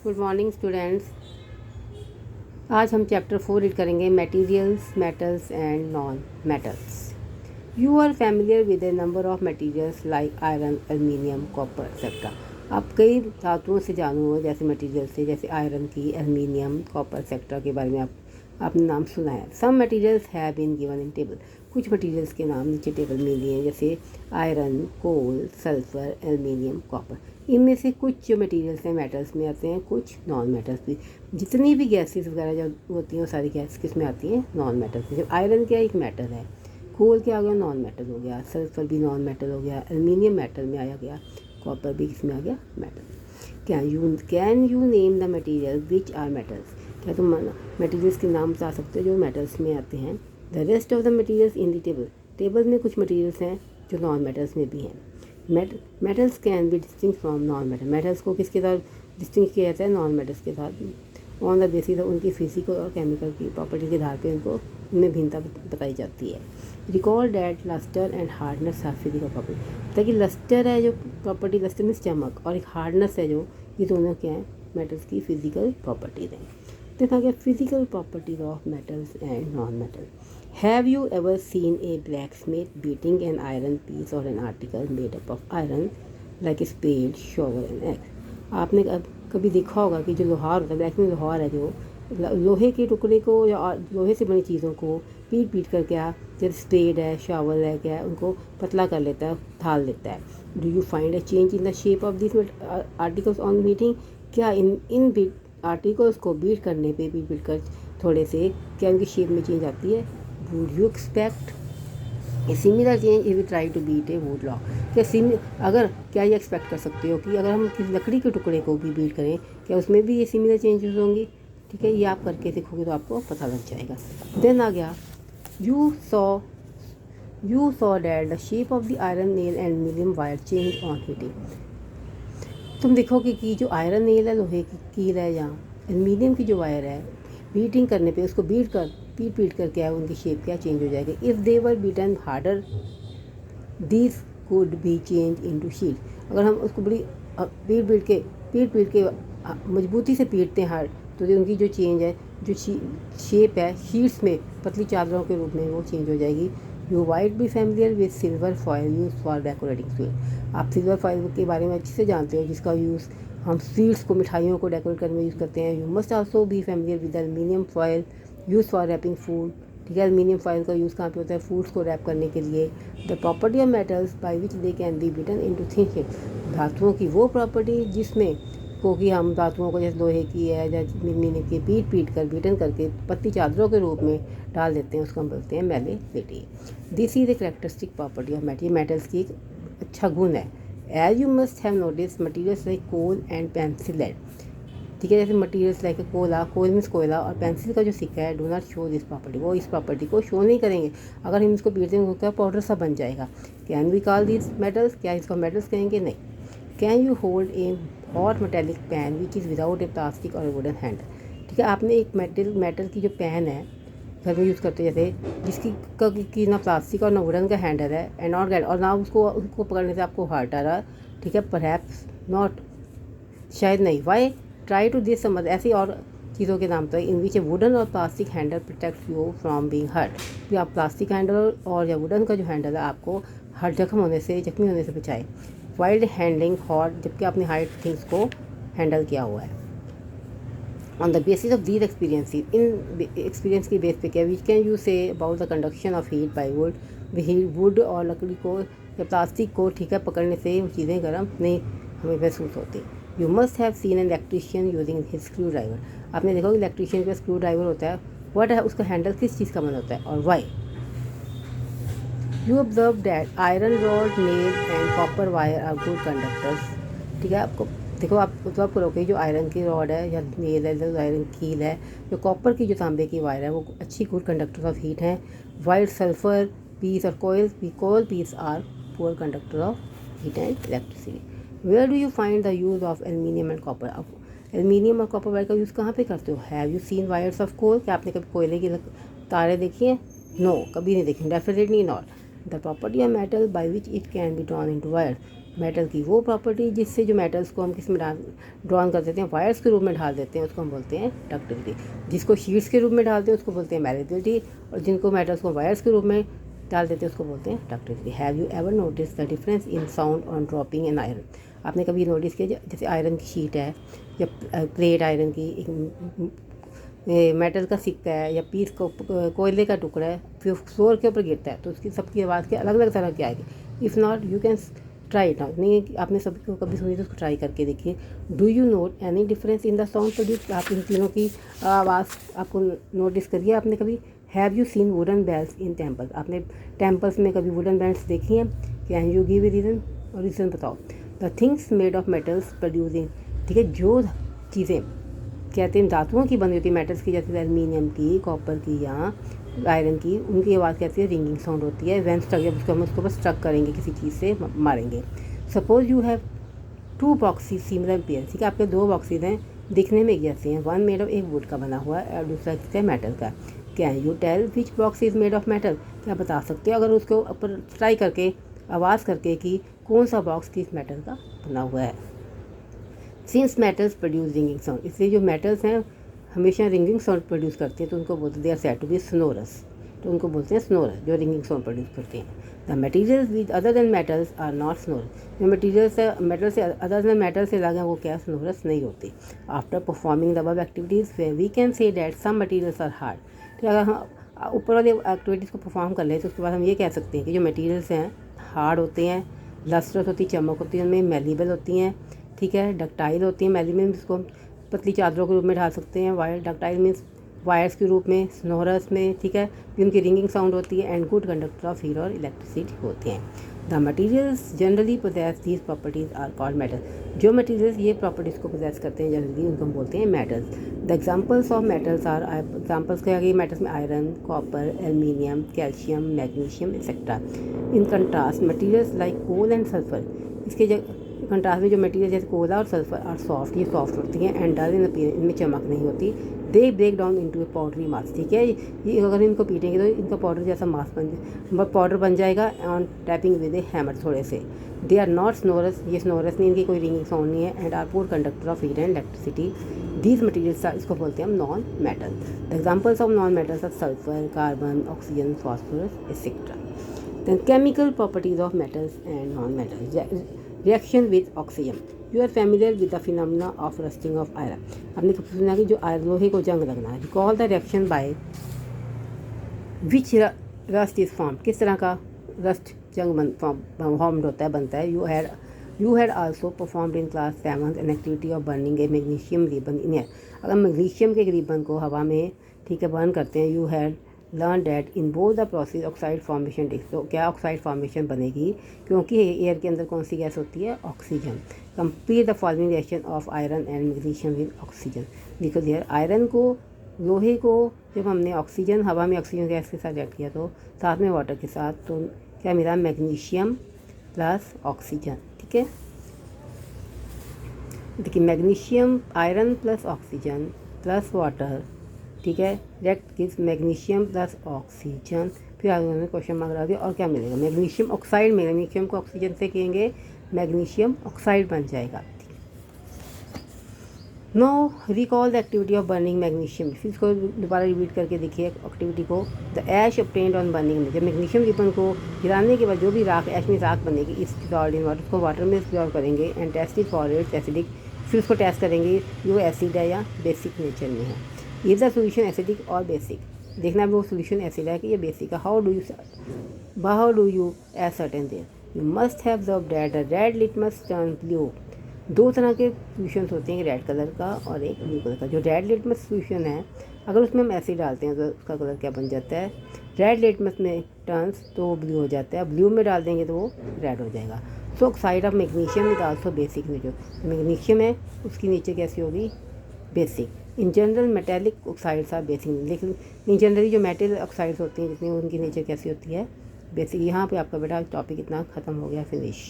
Good morning students. आज हम chapter 4 read करेंगे materials, metals and non metals. You are familiar with a number of materials like iron, aluminium, copper etcetera. आप कई धातुओं से जानू हो, जैसे मटेरियल से, जैसे आयरन की, एल्युमिनियम, कॉपर एक्सेट्रा के बारे में आपने नाम सुना है। Some materials have been given in table. कुछ मटेरियल्स के नाम नीचे टेबल में दिए हैं, जैसे iron, coal, sulphur, aluminium, copper. इनमें से कुछ जो मटेरियल्स हैं मेटल्स में आते हैं, कुछ नॉन मेटल्स भी। जितनी भी गैसेस वगैरह जो होती हैं वो सारी गैस किस में आती हैं? नॉन मेटल्स में। जब आयरन क्या एक मेटल है, कोल क्या हो गया? नॉन मेटल हो गया, सल्फर भी नॉन मेटल हो गया, एल्युमिनियम मेटल में आया गया, कॉपर भी किस में आ गया? Metal. Can you name the material which are metals? क्या तुम मटीरियल्स के नाम बता सकते हो जो मेटल्स में आते हैं? The rest of the materials in the table में कुछ मटीरियल्स हैं जो नॉन मेटल्स में भी हैं। Metals can be distinguished from non metal. Metals को किसके साथ डिस्टिंग किया जाता है? नॉन मेटल्स के साथ। ऑन द बेसिस ऑफ उनकी फिजिकल और केमिकल की प्रॉपर्टी के आधार पर उनको उनमें भिन्नता बताई जाती है। Recall that lustre and hardness are physical property. ताकि लस्टर है जो प्रॉपर्टी, लस्टर में चमक, और एक हार्डनेस है जो, ये दोनों क्या है? मेटल्स की फिजिकल प्रॉपर्टीज हैं। देखा गया physical properties of metals and non metal. Have you ever seen a blacksmith beating an iron piece और an article made up of iron like spade, shovel and axe? आपने कभी देखा होगा कि जो लोहार होता है, ब्लैक में लोहार है, जो लोहे के टुकड़े को या लोहे से बनी चीज़ों को पीट कर क्या, जब स्पेड है, शॉवल है, क्या है, उनको पतला कर लेता है, ढाल लेता है। Do you find a change in the shape of this articles on beating? क्या इन आर्टिकल्स को बीट करने पे, बीट कर थोड़े से, क्या उनकी शेप में चेंज आती है? Would you expect a similar change if you try to beat a wood log? क्या ये एक्सपेक्ट कर सकते हो कि अगर हम किसी लकड़ी के टुकड़े को भी बीट करें, क्या उसमें भी ये सिमिलर चेंजेस होंगी? ठीक है, ये आप करके सीखोगे तो आपको पता लग जाएगा। देन आ गया you saw that the shape of the iron nail and aluminium wire change on heating. तुम देखोगे कि जो आयरन नेल है, लोहे की कील है, या एल्युमिनियम की जो वायर है, बीटिंग करने पे उसको पीट कर क्या है, उनकी शेप क्या चेंज हो जाएगी। If they were beaten harder this could be change into sheet. अगर हम उसको बड़ी पीट के मजबूती से पीटते हैं हार्ड, तो उनकी जो चेंज है, जो शेप है, शीट्स में पतली चादरों के रूप में वो चेंज हो जाएगी। You white B familiar with silver foil use for decorating sweet. आप सिल्वर फॉयल के बारे में अच्छे से जानते हो, जिसका यूज़ हम स्वीट्स को, मिठाइयों को डेकोरेट करने में यूज़ करते हैं। You must also be familiar with aluminium foil use for wrapping food. ठीक है, एल्युमिनियम फॉयल का यूज़ कहाँ पे होता है? फूड्स को रैप करने के लिए। The property of metals by which they can be beaten into thin sheet. धातुओं की वो प्रॉपर्टी जिसमें कि हम धातुओं को, जैसे लोहे की है, जैसे एल्युमिनियम की, पीट कर बीटन करके पतली चादरों के रूप में डाल देते हैं, उसको हम बोलते हैं malleability. This is the characteristic property of metal. Metals की एक अच्छा गुण है। As you must have notice materials like coal and pencil lead. ठीक है, जैसे मटीरियल्स लाइक कोल मीन्स कोयला, और पेंसिल का जो सिक्का है, do not show this property. वो इस प्रॉपर्टी को शो नहीं करेंगे। अगर हम इसको पीटते हैं तो पाउडर सा बन जाएगा। Can we call this metals? क्या इसको मेटल्स कहेंगे? नहीं। Can you hold a hot metallic pan which is without a plastic और वुडन हैंड? ठीक है, आपने एक मेटल की जो पैन है, घर में यूज़ करते हैं, जैसे जिसकी की ना प्लास्टिक और ना वुडन का हैंडल है, एंड नॉट गैट, और ना उसको पकड़ने से आपको हार्ट आ रहा। ठीक है, परहैप्स नॉट, शायद नहीं। वाई ट्राई टू दिस समझ ऐसी और चीज़ों के नाम तो इन विच ए वुडन और plastic handle protect you from being hurt. कि आप प्लास्टिक हैंडल और या वुडन का जो हैंडल है आपको जख्मी होने से बचाए। वाइल्ड हैंडलिंग हॉट, जबकि आपने हाइट थिंग्स को हैंडल किया हुआ है। On the basis of these experiences, in experience की बेस पे क्या which can you say about the conduction of heat by would और लकड़ी को या प्लास्टिक को, ठीक है, पकड़ने से वो चीज़ें गर्म नहीं हमें महसूस होती। You must have seen an electrician using his screw driver. आपने देखा कि इलेक्ट्रीशियन का स्क्रू ड्राइवर होता है, वट है उसका हैंडल किस चीज़ का बना होता है और why? You observe that iron rod, nail and copper wire are good conductors. ठीक है, आपको देखो, आप मतलब करोगे जो आयरन की रॉड है या नेल है, जो आयरन कील है, जो कॉपर की जो तांबे की वायर है, वो अच्छी गुड कंडक्टर्स ऑफ हीट हैं। वाइट सल्फर पीस और कोयल piece are poor conductor of heat and electricity. Where do you find the use of aluminium and copper? अब एल्युमिनियम और कॉपर वायर का यूज़ कहाँ पे करते हो? Have you seen wires of coal? क्या आपने कभी कोयले की तारे देखी हैं? नो, कभी नहीं देखी, definitely not. The property of metal by which it can be drawn into wire. Metal की वो प्रॉपर्टी जिससे जो मेटल्स को हम किस में ड्रॉन कर देते हैं, वायर्स के रूप में ढाल देते हैं, उसको हम बोलते हैं डक्टिलिटी। जिसको शीट्स के रूप में ढालते हैं उसको बोलते हैं मैलेबिलिटी, और जिनको मेटल्स को वायर्स के रूप में डाल देते हैं उसको बोलते हैं ductility. Have you ever notice the difference in sound on dropping an iron? आपने कभी नोटिस किया जैसे आयरन की शीट है या प्लेट आयरन की, एक मेटल का सिक्का है या पीस को कोयले का टुकड़ा है, फिर फ्लोर के ऊपर गिरता है तो उसकी सबकी आवाज़ के अलग अलग तरह की आएगी। If not you can try it out. नहीं आपने सबको कभी सुनी तो उसको ट्राई करके देखिए। Do you note any difference in the sound produce? आप इन तीनों की आवाज़ आपको नोटिस करिए आपने कभी। Have you seen wooden bells in temples? आपने टेम्पल्स में कभी वुडन बेल्स देखी हैं? Can you give a reason? और रीज़न बताओ। The things made of metals producing, ठीक है, जो चीज़ें कहते हैं धातुओं की बनी होती है, मेटल्स की, जैसे एल्युमिनियम की, कॉपर की या आयरन की, उनकी आवाज़ कहती है रिंगिंग साउंड होती है। व्हेन स्ट्रक, जब उसको हम उसको बस स्ट्रक करेंगे किसी चीज़ से मारेंगे। Suppose you have two boxes similar pair, ठीक है, आपके दो बॉक्सेस हैं दिखने में एक जैसे हैं, वन मेड ऑफ एक वुड का बना हुआ है और दूसरा किसका मेटल का। Can you tell which box is made of metal? क्या बता सकते हो अगर उसको ऊपर ट्राई करके आवाज़ करके कि कौन सा बॉक्स किस मेटल का बना हुआ है। Since metals produce ringing sound, इसलिए जो मेटल्स हैं हमेशा रिंगिंग साउंड प्रोड्यूस करते हैं तो उनको बोलते हैं they are said to be sonorous, तो उनको बोलते हैं स्नोरस जो रिंगिंग साउंड प्रोड्यूस करते हैं। The materials with other than metals are not sonorous, जो मटीरियल्स है मेटल से अदर देन मेटल से लगा वो क्या स्नोरस नहीं होती। After performing the above activities we can say that some materials are hard, तो अगर हम ऊपर वाले एक्टिविटीज़ को परफॉर्म कर लें तो उसके बाद हम ये कह सकते हैं कि जो मटीरियल्स हैं हार्ड होते हैं, लस्ट्रस होती, चमक होती है उनमें, मेलिबल होती हैं, ठीक है, डक्टाइल होती हैं। मेली मीन्स इसको पतली चादरों के रूप में ढाल सकते हैं, वायर डक्टाइल मीन्स वायर्स के रूप में, स्नोरस में, ठीक है, उनकी रिंगिंग साउंड होती है, and good conductor of heat और इलेक्ट्रिसिटी होते हैं। The materials generally possess these properties are called metal, जो मटीरियल्स ये प्रॉपर्टीज़ को पोजेस करते हैं जनरली उनको हम बोलते हैं metals. The examples of metals are, examples क्या है मेटल्स में, iron, copper, aluminium, calcium, magnesium etcetera. In contrast materials like coal and sulphur, इसके कंट्रास्ट में जो मटीरियल जैसे कोयला और सल्फर आर सॉफ्ट, ये सॉफ्ट होती हैं, एंड डल इन अपीयरेंस, इनमें चमक नहीं होती। They break down into a powdery mass, ठीक है, ये अगर इनको पीटेंगे तो इनका पाउडर जैसा मास पाउडर बन जाएगा on tapping with A hammer थोड़े से। दे आर नॉट स्नोरस, ये स्नोरस नहीं, इनकी कोई रिंगिंग साउंड नहीं है, and are poor conductor of heat and electricity. These materials इसको बोलते हैं हम non metal. The examples of non metals are sulphur, carbon, oxygen, phosphorus etcetera. Then chemical properties of metals and non metals. Reaction with oxygen, you are familiar with the phenomena of rusting of iron, आपने कभी सुना कि जो लोहे को जंग लगना है। Recall the reaction by which rust is form, किस तरह का रस्ट जंग फॉर्म्ड होता है, बनता है। You had also performed in class 7 an activity of burning a magnesium ribbon in air, अगर मैग्नीशियम के रिबन को हवा में, ठीक है, बर्न करते हैं। You had learn that in both the process oxide formation takes, तो क्या ऑक्साइड फॉर्मेशन बनेगी क्योंकि एयर के अंदर कौन सी गैस होती है, oxygen. Complete the following reaction of iron and magnesium with oxygen. देखो देयर आयरन को, लोहे को जब हमने ऑक्सीजन, हवा में ऑक्सीजन गैस के साथ रिएक्ट किया तो साथ में वाटर के साथ, तो क्या मिला, मैग्नीशियम प्लस ऑक्सीजन, ठीक है। देखिए magnesium, iron plus oxygen plus water, ठीक है, react gives magnesium plus oxygen. फिर आगे उन्होंने क्वेश्चन मार्क लगा दिया और क्या मिलेगा, मैग्नीशियम ऑक्साइड, मैग्नीशियम को ऑक्सीजन से कहेंगे मैग्नीशियम ऑक्साइड बन जाएगा। No recall the activity of burning magnesium, फिर इसको दोबारा रिपीट करके देखिए एक्टिविटी को। The ash obtained on burning, जब मैग्नीशियम रिबन को गिराने के बाद जो भी राख, ऐश में राख बनेगी, इस डिसॉल्व्ड इन वाटर, उसको वाटर में डिसॉल्व करेंगे and test it for its acidic, फिर उसको टेस्ट करेंगे वो एसिड है या बेसिक नेचर में है। इज द सोल्यूशन एसिडिक और बेसिक, देखना वो सोल्यूशन एसिड है कि ये बेसिक है। How do you ascertain there, you must have observed that the red litmus turn blue. दो तरह के सोल्यूशंस होते हैं, रेड कलर का और एक ब्लू कलर का। जो रेड लिटमस सोल्यूशन है, अगर उसमें हम एसिड डालते हैं तो उसका कलर क्या बन जाता है, रेड लिटमस में टर्न्स तो वो ब्लू हो जाता है, ब्लू में डाल देंगे तो वो रेड हो जाएगा। So oxide of magnesium is also basic nature, magnesium है उसकी नेचर कैसी होगी, basic. In general metallic oxides are basic, लेकिन इन जनरली जो मेटल ऑक्साइड्स होती हैं जितनी उनकी नेचर कैसी होती है, बेसिक। यहाँ पे आपका बेटा टॉपिक इतना ख़त्म हो गया, फिनिश।